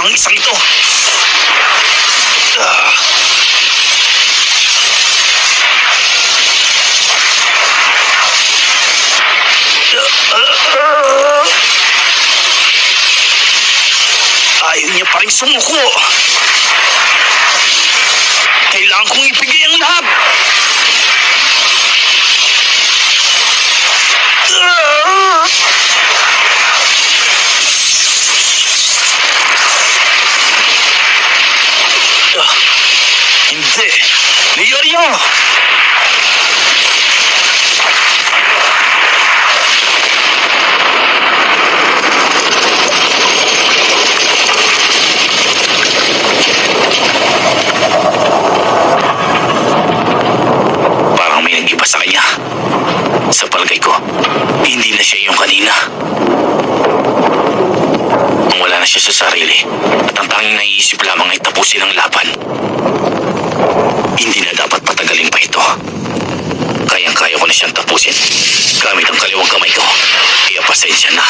ang isang ito. Ayaw niya pa rin sumuko. Kailangan kong ibigay ang lahat. Hindi. Leorio! Parang may nag-iba sa kanya. Sa palagay ko, hindi na siya yung kanina. Wala na siya sa sarili at ang tanging naiisip lamang ay tapusin ang laban. Hindi na dapat patagalin pa ito. Kayang-kaya ko na siyang tapusin gamit ang kaliwang kamay ko. Kaya pasensya na.